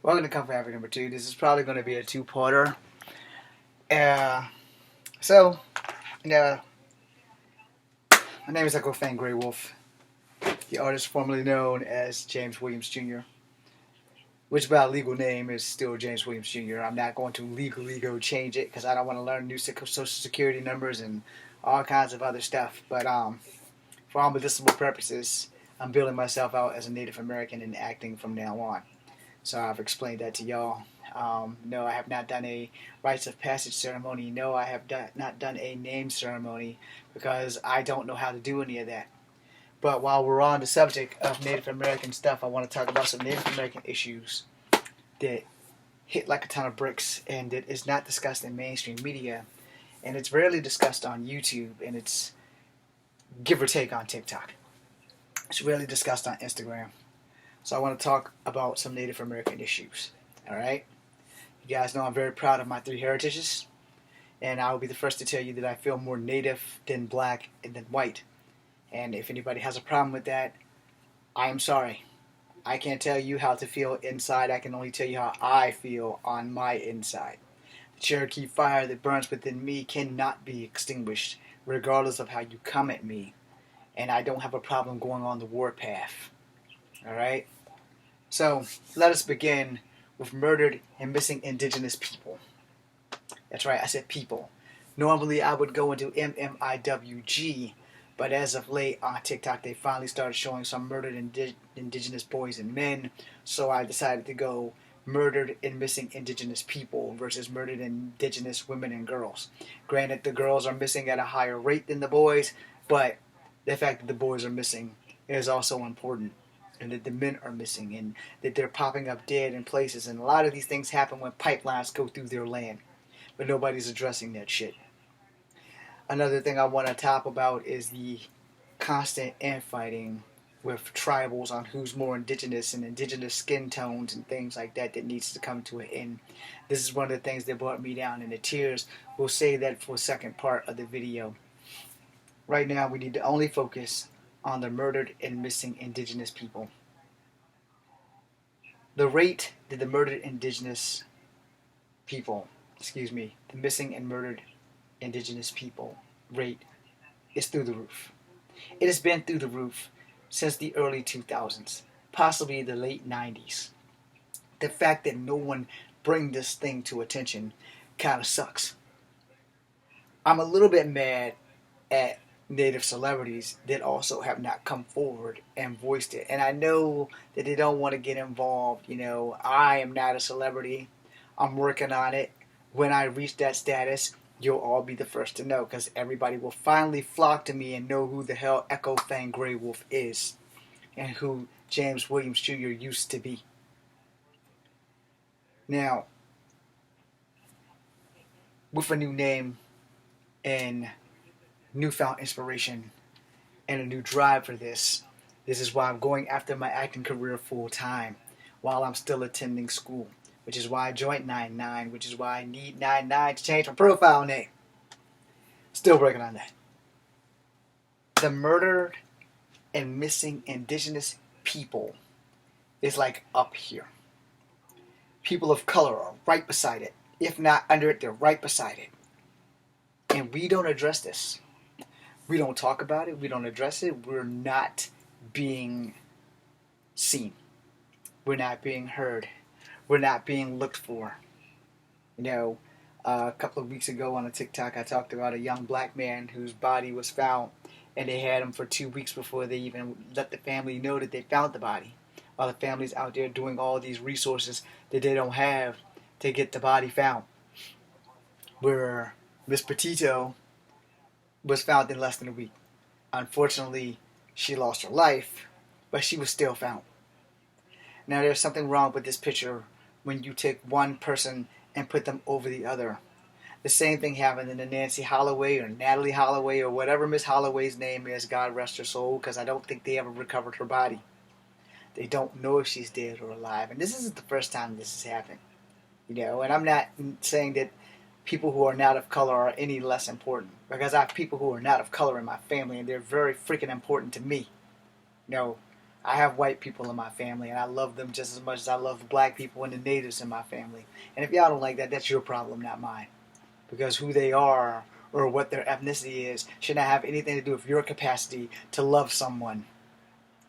Welcome to Comfort Africa number 2. This is probably going to be a two-parter. Uh, so, uh, my name is Echo Fan Grey Wolf, the artist formerly known as James Williams Jr., which by legal name is still James Williams Jr. I'm not going to legally go change it because I don't want to learn new social security numbers and all kinds of other stuff. But for all medicinal purposes, I'm building myself out as a Native American and acting from now on. So I've explained that to y'all. No, I have not done a rites of passage ceremony. No, I have not done a name ceremony because I don't know how to do any of that. But while we're on the subject of Native American stuff, I want to talk about some Native American issues that hit like a ton of bricks and that is not discussed in mainstream media. And it's rarely discussed on YouTube, and it's give or take on TikTok. It's rarely discussed on Instagram. So I want to talk about some Native American issues. Alright? You guys know I'm very proud of my three heritages. And I will be the first to tell you that I feel more Native than black and than white. And if anybody has a problem with that, I am sorry. I can't tell you how to feel inside. I can only tell you how I feel on my inside. The Cherokee fire that burns within me cannot be extinguished, regardless of how you come at me. And I don't have a problem going on the warpath. Alright? So, let us begin with murdered and missing indigenous people. That's right, I said people. Normally I would go into MMIWG, but as of late on TikTok they finally started showing some murdered indigenous boys and men, so I decided to go murdered and missing indigenous people versus murdered indigenous women and girls. Granted, the girls are missing at a higher rate than the boys, but the fact that the boys are missing is also important. And that the men are missing, and that they're popping up dead in places. And a lot of these things happen when pipelines go through their land. But nobody's addressing that shit. Another thing I want to talk about is the constant infighting with tribals on who's more indigenous and indigenous skin tones and things like that that needs to come to an end. This is one of the things that brought me down in the tears. We'll save that for the second part of the video. Right now we need to only focus on the murdered and missing indigenous people. The rate that the murdered indigenous people, the missing and murdered indigenous people rate is through the roof. It has been through the roof since the early 2000s, possibly the late 90s. The fact that no one brings this thing to attention kind of sucks. I'm a little bit mad at Native celebrities that also have not come forward and voiced it. And I know that they don't want to get involved. You know, I am not a celebrity. I'm working on it. When I reach that status, you'll all be the first to know, because everybody will finally flock to me and know who the hell Echo Fan Grey Wolf is and who James Williams Jr. used to be. Now, with a new name and newfound inspiration and a new drive for this is why I'm going after my acting career full time while I'm still attending school, which is why I joined 99, which is why I need 99 to change my profile name. Still working on that. The murdered and missing indigenous people is like up here. People of color are right beside it. If not under it, they're right beside it. And we don't address this. We don't talk about it. We don't address it. We're not being seen. We're not being heard. We're not being looked for. You know, a couple of weeks ago on a TikTok, I talked about a young black man whose body was found, and they had him for 2 weeks before they even let the family know that they found the body. While the family's out there doing all these resources that they don't have to get the body found. Where Miss Petito was found in less than a week. Unfortunately, she lost her life, but she was still found. Now, there's something wrong with this picture when you take one person and put them over the other. The same thing happened in the Nancy Holloway or Natalie Holloway or whatever Miss Holloway's name is, God rest her soul, because I don't think they ever recovered her body. They don't know if she's dead or alive. And this isn't the first time this has happened. You know, and I'm not saying that people who are not of color are any less important, because I have people who are not of color in my family and they're very freaking important to me. You know, I have white people in my family, and I love them just as much as I love the black people and the natives in my family. And if y'all don't like that, that's your problem, not mine. Because who they are or what their ethnicity is should not have anything to do with your capacity to love someone.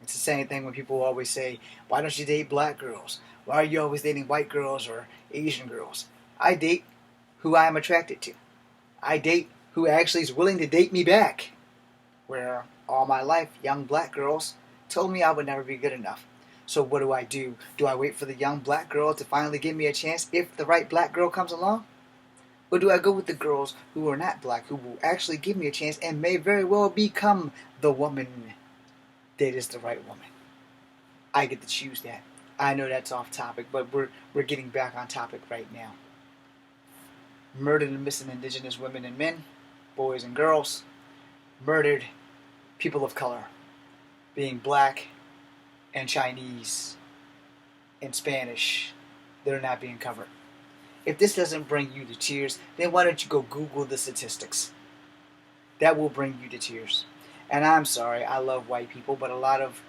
It's the same thing when people always say, why don't you date black girls? Why are you always dating white girls or Asian girls? I date who I am attracted to. I date who actually is willing to date me back. Where all my life, young black girls told me I would never be good enough. So what do? Do I wait for the young black girl to finally give me a chance if the right black girl comes along? Or do I go with the girls who are not black, who will actually give me a chance and may very well become the woman that is the right woman? I get to choose that. I know that's off topic, but we're getting back on topic right now. Murdered and missing indigenous women and men, boys and girls, murdered people of color, being black and Chinese and Spanish, that are not being covered. If this doesn't bring you to tears, then why don't you go Google the statistics? That will bring you to tears. And I'm sorry, I love white people, but a lot of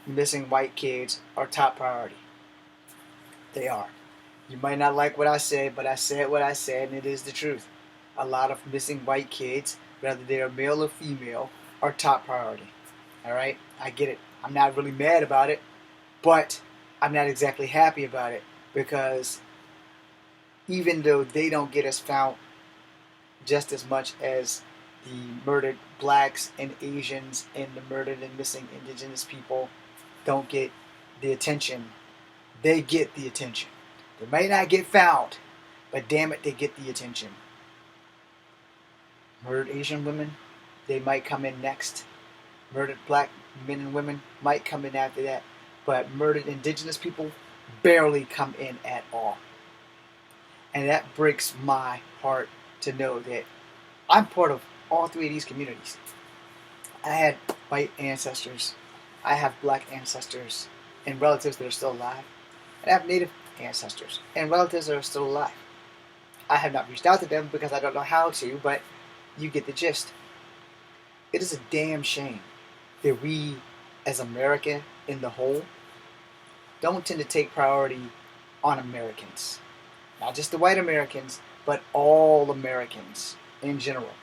missing white kids are top priority. They are. You might not like what I said, but I said what I said, and it is the truth. A lot of missing white kids, whether they are male or female, are top priority. Alright? I get it. I'm not really mad about it, but I'm not exactly happy about it, because even though they don't get us found just as much as the murdered blacks and Asians and the murdered and missing indigenous people don't get the attention, they get the attention. They might not get found, but damn it, they get the attention. Murdered Asian women, they might come in next. Murdered black men and women might come in after that, but murdered indigenous people barely come in at all. And that breaks my heart to know that I'm part of all three of these communities. I had white ancestors, I have black ancestors, and relatives that are still alive. And I have native ancestors and relatives that are still alive. I have not reached out to them because I don't know how to, but you get the gist. It is a damn shame that we, as America in the whole, don't tend to take priority on Americans. Not just the white Americans, but all Americans in general.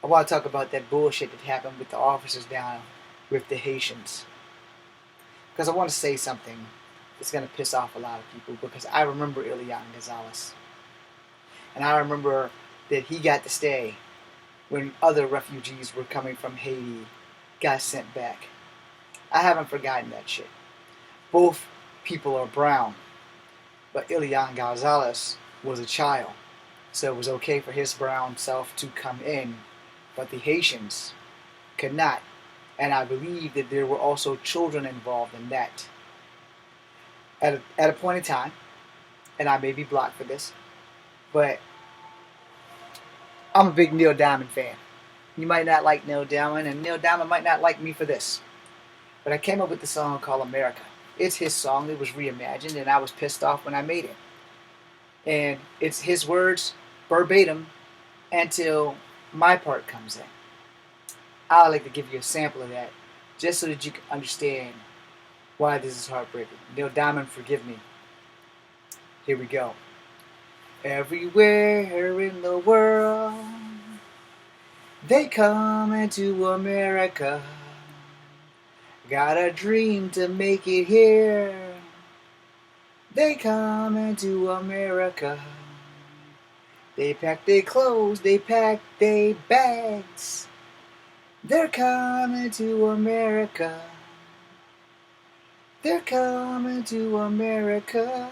I want to talk about that bullshit that happened with the officers down with the Haitians. Because I want to say something that's going to piss off a lot of people, because I remember Elian Gonzalez. And I remember that he got to stay when other refugees were coming from Haiti got sent back. I haven't forgotten that shit. Both people are brown, but Elian Gonzalez was a child, so it was okay for his brown self to come in, but the Haitians could not. And I believe that there were also children involved in that. At a point in time, and I may be blocked for this, but I'm a big Neil Diamond fan. You might not like Neil Diamond, and Neil Diamond might not like me for this. But I came up with the song called America. It's his song. It was reimagined, and I was pissed off when I made it. And it's his words, verbatim, until my part comes in. I'd like to give you a sample of that, just so that you can understand why this is heartbreaking. Neil Diamond, forgive me. Here we go. Everywhere in the world, they come into America. Got a dream to make it here. They come into America. They pack their clothes, they pack their bags. They're coming to America. They're coming to America.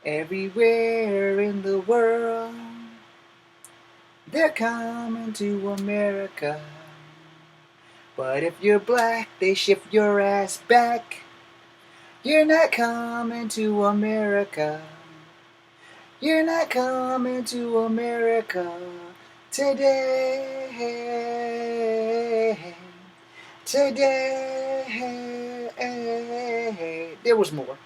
Everywhere in the world, they're coming to America. But if you're black, they shift your ass back. You're not coming to America. You're not coming to America today. Today. There was more,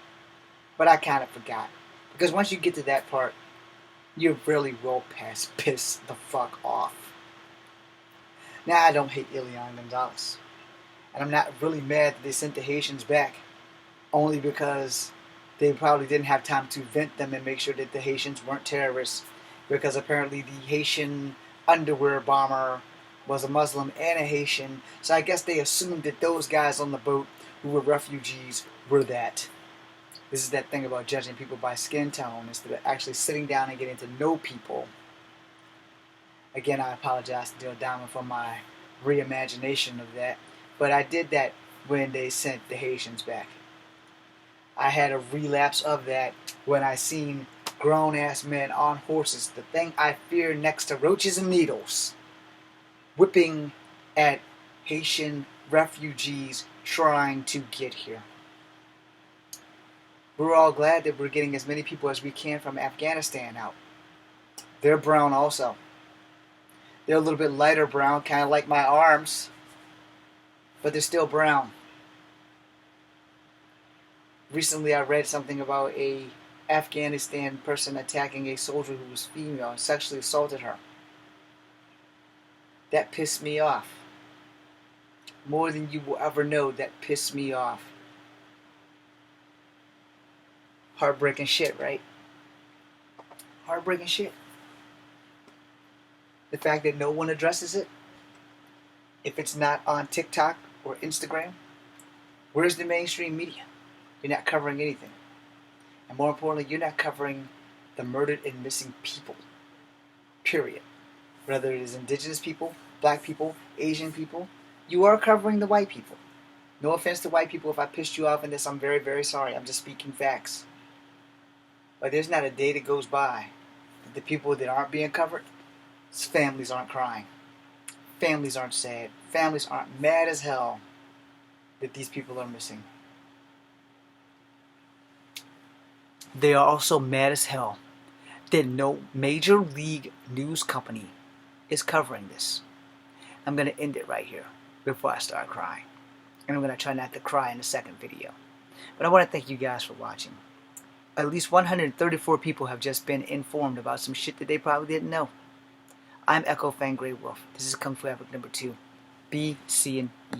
but I kind of forgot. Because once you get to that part, you really will piss the fuck off. Now, I don't hate Elian Gonzalez. And I'm not really mad that they sent the Haitians back, only because they probably didn't have time to vent them and make sure that the Haitians weren't terrorists, because apparently the Haitian underwear bomber was a Muslim and a Haitian, so I guess they assumed that those guys on the boat who were refugees were that. This is that thing about judging people by skin tone instead of actually sitting down and getting to know people. Again, I apologize to Neil Diamond for my reimagination of that, but I did that when they sent the Haitians back. I had a relapse of that when I seen grown-ass men on horses, the thing I fear next to roaches and needles, whipping at Haitian refugees trying to get here. We're all glad that we're getting as many people as we can from Afghanistan out. They're brown also. They're a little bit lighter brown, kind of like my arms, but they're still brown. Recently I read something about a Afghanistan person attacking a soldier who was female and sexually assaulted her. That pissed me off. More than you will ever know, that pissed me off. Heartbreaking shit, right? Heartbreaking shit. The fact that no one addresses it. If it's not on TikTok or Instagram, where's the mainstream media? You're not covering anything. And more importantly, you're not covering the murdered and missing people. Period. Whether it is indigenous people, black people, Asian people, you are covering the white people. No offense to white people. If I pissed you off in this, I'm very, very sorry. I'm just speaking facts. But there's not a day that goes by that the people that aren't being covered, families aren't crying. Families aren't sad. Families aren't mad as hell that these people are missing. They are also mad as hell that no major league news company is covering this. I'm going to end it right here before I start crying. And I'm going to try not to cry in the second video. But I want to thank you guys for watching. At least 134 people have just been informed about some shit that they probably didn't know. I'm Echo Fang Grey Wolf. This is Kung Fu Epic number 2. Be seeing ye.